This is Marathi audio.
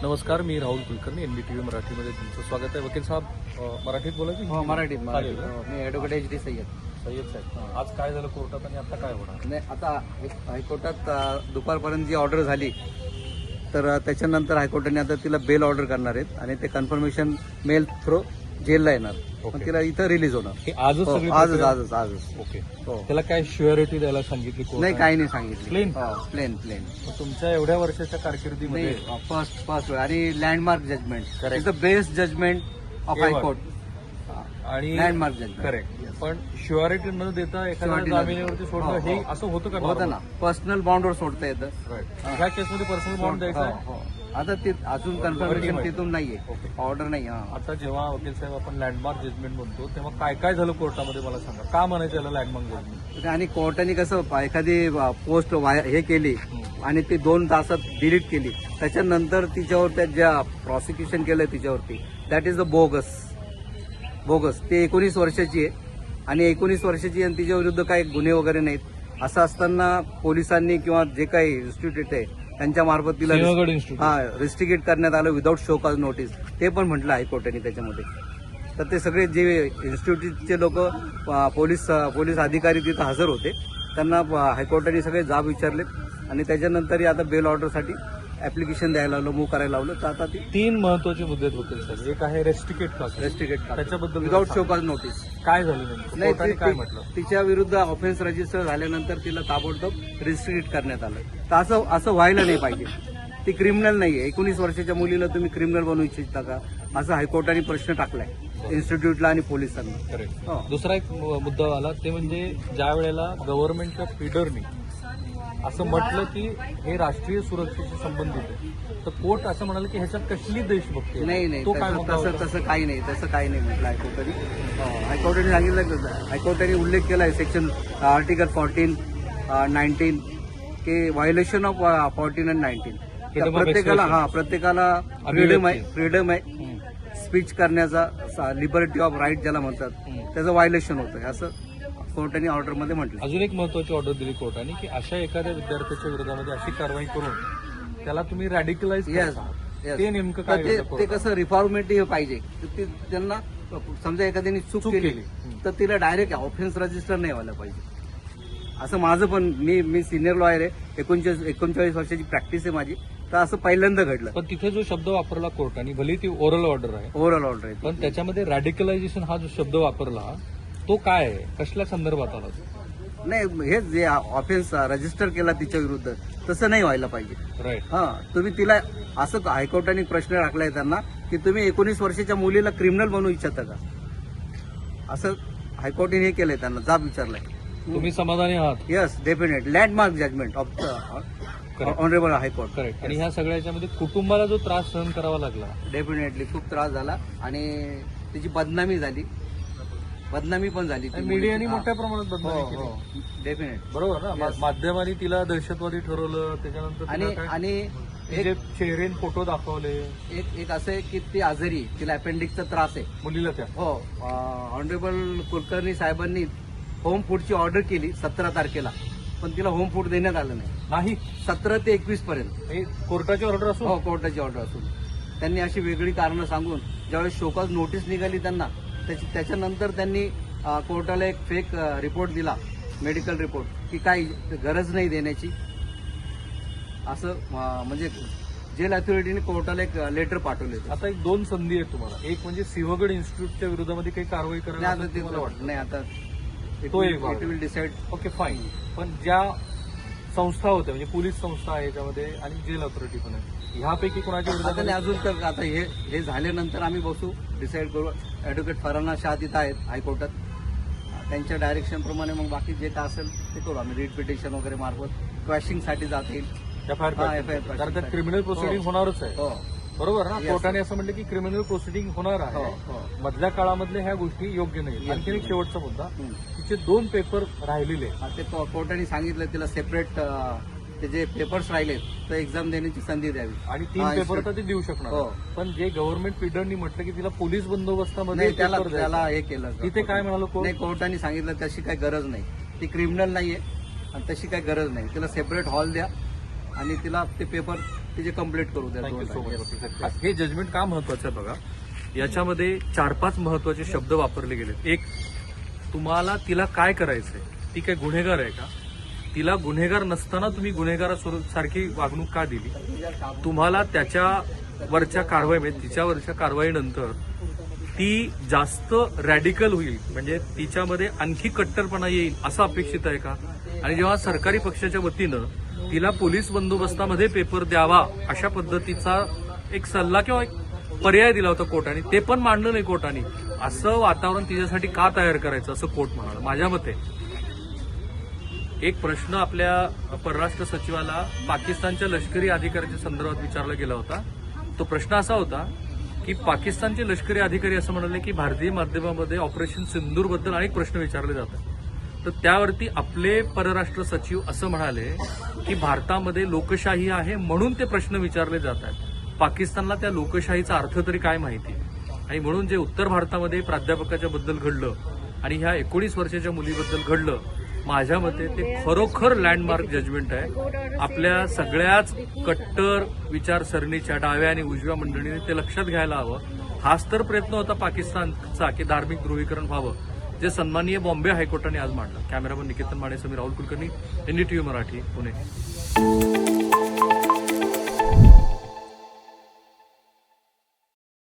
नमस्कार, मी राहुल कुलकर्णी, एनडीटीव्ही मराठीमध्ये तुमचं स्वागत आहे. वकील साहेब, मराठीत बोलायचं? हो, मराठीत चालेल. मी ॲडव्होकेट HD सय्यद. सय्यद साहेब, आज काय झालं कोर्टात आणि आता काय होणार? नाही, आता हायकोर्टात दुपारपर्यंत जी ऑर्डर झाली तर त्याच्यानंतर हायकोर्टाने आता तिला बेल ऑर्डर करणार आहेत आणि ते कन्फर्मेशन मेल थ्रू जेलला येणार. ओके. पण तिला इथं रिलीज होणार. हे आजच हो, सगळी आजच प्रक्रिया? आजच आजच ओके. हो. त्याला काय श्युअरिटी द्यायला सांगितली कोर्टाने? नाही, काही नाही सांगितलं. Plain? प्लेन प्लेन मग तुमच्या एवढ्या वर्षाच्या कारकिर्दीमध्ये नाही, फर्स्ट आणि landmark judgment Correct. Is the best judgment of Ever. High court. आणि लँडमार्क जजमेंट. करेक्ट. पण श्युअरिटी न देता एखाद्या Surety न जामिनीवरती देता. सोडणं हो, हे हो. असं होतं का? होतं ना, पर्सनल बॉन्डवर सोडता येतं. राईट. ह्या केसमध्ये पर्सनल बॉन्ड द्यायचा आहे? हो, हो. आता ते अजून कन्फर्मेशन माहिती. तिथून नाहीये, ओके. ऑर्डर नाही. हा. आता जेव्हा वकील साहेब आपण लँडमार्क जजमेंट म्हणतो तेव्हा काय काय झालं कोर्टामध्ये मला सांगा. का म्हणायचं याला लँडमार्क जजमेंट? आणि कोर्टाने कसं एखादी पोस्ट हे केली आणि ती 2 तासात डिलीट केली, त्याच्यानंतर तिच्यावर त्या ज्या प्रॉसिक्युशन केलं तिच्यावरती, दॅट इज द बोगस. ते 19 वर्षाची आहे आणि 19 वर्षाची आणि तिच्या विरुद्ध काही गुन्हे वगैरे नाहीत. असं असताना पोलिसांनी किंवा जे काही इन्स्टिट्यूट आहे त्यांच्या मार्फत तिला सिंहगड इन्स्टिट्यूट रिस्ट्रिकेट करण्यात आलं विदाऊट शो कॉज नोटीस. ते पण म्हटलं हायकोर्टाने त्याच्यामध्ये. तर ते सगळे जे इन्स्टिट्यूटचे लोक पोलीस अधिकारी तिथं हजर होते, त्यांना हायकोर्टाने सगळे जाब विचारले आणि त्याच्यानंतर आता बेल ऑर्डरसाठी ऍप्लिकेशन द्यायला लावलं, मूव्ह करायला लावलं. तर आता ती 3 महत्वाचे मुद्दे आहेत वकील साहेब. एक आहे रेस्ट्रिकेट क्लास, रेस्ट्रिकेट त्याच्याबद्दल विदाऊट शो कॉज नोटीस. काय झालं नेमकं? नाही, कोर्टाने काय म्हटलं? तिच्या विरुद्ध ऑफेन्स रजिस्टर झाल्यानंतर तिला ताबडतोब रिस्ट्रिक्ट करण्यात आलं. तर असं व्हायला नाही पाहिजे. ती क्रिमिनल नाहीये. 19 वर्षाच्या मुलीला तुम्ही क्रिमिनल बनवू इच्छिता का, असं हायकोर्टाने प्रश्न टाकलाय इन्स्टिट्यूटला आणि पोलिसांना. करेक्ट. हो. दुसरा एक मुद्दा आला ते म्हणजे ज्या वेळेला गव्हर्नमेंटच्या फीडरनी असं म्हटलं की हे राष्ट्रीय सुरक्षेशी संबंधित आहे, तर कोर्ट असं म्हणाल की ह्याच्यात कसली देशभक्ती आहे? नाही, तो काय मुद्दा होता? तसं काही नाही म्हटलं हायकोर्टाने. हायकोर्टाने सांगितलं, हायकोर्टाने उल्लेख केलाय सेक्शन आर्टिकल 14, 19 की व्हायोलेशन ऑफ 14 आणि 19. Freedom of प्रत्येकाला expression. प्रत्येकाला फ्रीडम आहे स्पीच करण्याचा, लिबर्टी ऑफ राईट ज्याला म्हणतात, त्याचं व्हायोलेशन होतं असं कोर्टाने ऑर्डरमध्ये म्हटलं. अजून एक महत्वाची ऑर्डर दिली कोर्टाने की अशा एखाद्या विद्यार्थ्याच्या विरोधामध्ये अशी कारवाई करून त्याला तुम्ही रॅडिकलाइज Yes. ते नेमकं तर काय ते होतं ते कोर्टात? कसं रिफॉर्मेटिव्ह पाहिजे. तर ते त्यांना समजा एखाद्याने चूक केली तर तिला डायरेक्ट ऑफेन्स रजिस्टर नाही व्हायला पाहिजे. असं माझं पण, मी सिनियर लॉयर आहे, 39 वर्षाची प्रॅक्टिस आहे माझी. तर असं पहिल्यांदा घडलं. पण तिथे जो शब्द वापरला कोर्टाने, भले ती ओरल ऑर्डर आहे, ओव्हरऑल ऑर्डर आहे. पण त्याच्यामध्ये रॅडिकलायझेशन हा जो शब्द वापरला तो काय आहे, कसल्या संदर्भात आला तो? नाही, हे जे ऑफेन्स रजिस्टर केला तिच्या विरुद्ध, तसं नाही व्हायला पाहिजे. राईट. तुम्ही तिला असं हायकोर्टाने प्रश्न टाकलाय त्यांना की तुम्ही 19 वर्षाच्या मुलीला क्रिमिनल बनवू इच्छिता का, असं हायकोर्टाने हे केलंय, त्यांना जाब विचारलाय. तुम्ही समाधानी आहात? Yes, definite landmark judgment of honourable high court. Correct. आणि ह्या सगळ्याच्यामध्ये कुटुंबाला जो त्रास सहन करावा लागला, डेफिनेटली खूप त्रास झाला आणि त्याची बदनामी पण झाली. मीडियाने मोठ्या प्रमाणात बदनामी केली. डेफिनेट. बरोबर ना? Yes. माध्यमांनी तिला दहशतवादी ठरवलं, त्याच्यानंतर आणि तिला काय- आणि तिचे चेहरे फोटो दाखवले एक असं आहे की ती आजारी आहे, तिला अपेंडिक्सचा त्रास आहे. मुलीला त्या. हो, ऑनरेबल कुलकर्णी साहेबांनी होम फूडची ऑर्डर केली 17 तारखेला, पण तिला होम फूड देण्यात आलं नाही. 17 ते 21 पर्यंत. हे कोर्टाची ऑर्डर असून हो, कोर्टाची ऑर्डर असून त्यांनी अशी वेगळी कारणं सांगून ज्यावेळेस शोकॉज नोटीस निघाली त्यांना, त्याच्यानंतर त्यांनी कोर्टाला एक फेक रिपोर्ट दिला, मेडिकल रिपोर्ट, की काही गरज नाही देण्याची, असं म्हणजे जेल अथॉरिटीने कोर्टाला एक लेटर पाठवले होते. आता 2 संधी आहेत तुम्हाला. एक म्हणजे सिंहगड इन्स्टिट्यूटच्या विरोधामध्ये काही कारवाई नाही, करायला आता ते तुम्हाला वाटतं? नाही, आता तो एक भाग. It will decide. Okay, fine. पण ज्या संस्था होत्या म्हणजे पोलीस संस्था आहे याच्यामध्ये आणि जेल अथॉरिटी पण आहे, ह्यापैकी कोणाच्या आता नाही, विरोधात? अजून तर आता हे झाल्यानंतर आम्ही बसू, डिसाईड करू. ऍडव्होकेट फराना शाह तिथं आहेत हायकोर्टात, त्यांच्या डायरेक्शन प्रमाणे मग बाकी जे काय असेल ते करू आम्ही. रीट पिटिशन वगैरे मार्फत क्वॅशिंगसाठी जाता येईल. FIR FIR कारण त्यात क्रिमिनल प्रोसिडिंग होणारच आहे. हो, बरोबर ना? Yes. कोर्टाने असं म्हटलं की क्रिमिनल प्रोसिडिंग होणार हो, आहे. हो. मधल्या काळामधल्या ह्या गोष्टी योग्य नाही. आणखी एक शेवटचा मुद्दा, हम्म. तिचे 2 पेपर राहिलेले. ते कोर्टाने सांगितलं तिला सेपरेट ते जे पेपर्स राहिलेत तर एक्झाम देण्याची संधी द्यावी. आणि 3 पेपर तर ती देऊ शकणार. हो. पण जे गव्हर्नमेंट फीडरनी म्हटलं की तिला पोलीस बंदोबस्तामध्ये नाही, पेपर द्यायचा. त्याला हे केलं. तिथे काय म्हणालो कोर्ट? नाही, कोर्टाने सांगितलं तशी काही गरज नाही, ती क्रिमिनल नाहीये आणि तशी काही गरज नाही, तिला सेपरेट हॉल द्या आणि तिला ते पेपर तिचे कम्प्लीट करू द्या. Thank you so Yes. मच. हे जजमेंट का महत्वाचं आहे बघा, याच्यामध्ये 4-5 महत्वाचे शब्द वापरले गेलेत. एक, तुम्हाला तिला काय करायचंय, ती काय गुन्हेगार आहे का, तिला गुन्हेगार नसताना तुम्ही गुन्हेगारासारखी वागणूक का दिली, तुम्हाला त्याच्यावरच्या कारवाईमध्ये तिच्यावरच्या कारवाईनंतर ती जास्त रॅडिकल होईल, म्हणजे तिच्यामध्ये आणखी कट्टरपणा येईल असं अपेक्षित आहे का, आणि जेव्हा सरकारी पक्षाच्या वतीनं तिला पोलीस बंदोबस्तामध्ये पेपर द्यावा अशा पद्धतीचा एक सल्ला किंवा एक पर्याय दिला होता कोर्टाने, ते पण मांडलं नाही कोर्टाने, असं वातावरण तिच्यासाठी का तयार करायचं असं कोर्ट म्हणाल. माझ्या मते एक प्रश्न आपल्या परराष्ट्र सचिवाला पाकिस्तानच्या लष्करी अधिकाऱ्याच्या संदर्भात विचारला गेला होता. तो प्रश्न असा होता की पाकिस्तानचे लष्करी अधिकारी असं म्हणाले की भारतीय माध्यमामध्ये ऑपरेशन सिंदूर बद्दल अनेक प्रश्न विचारले जातात. तर त्यावरती आपले परराष्ट्र सचिव असं म्हणाले की भारतामध्ये लोकशाही आहे म्हणून ते प्रश्न विचारले जात आहेत. पाकिस्तानला त्या लोकशाहीचा अर्थ तरी काय माहिती, आणि म्हणून जे उत्तर भारतामध्ये प्राध्यापकाच्या बद्दल घडलं आणि ह्या 19 वर्षाच्या मुलीबद्दल घडलं, माझ्या मते ते खरोखर लँडमार्क जजमेंट आहे. आपल्या सगळ्याच कट्टर विचारसरणीच्या डाव्या आणि उजव्या मंडळीने ते लक्षात घ्यायला हवं. हाच तर प्रयत्न होता पाकिस्तानचा की धार्मिक ध्रुवीकरण व्हावं, जे सन्माननीय बॉम्बे हायकोर्टाने आज मांडलं. Cameraman Niketan Mane, Sameer Rahul Kulkarni, NDTV Marathi, Pune.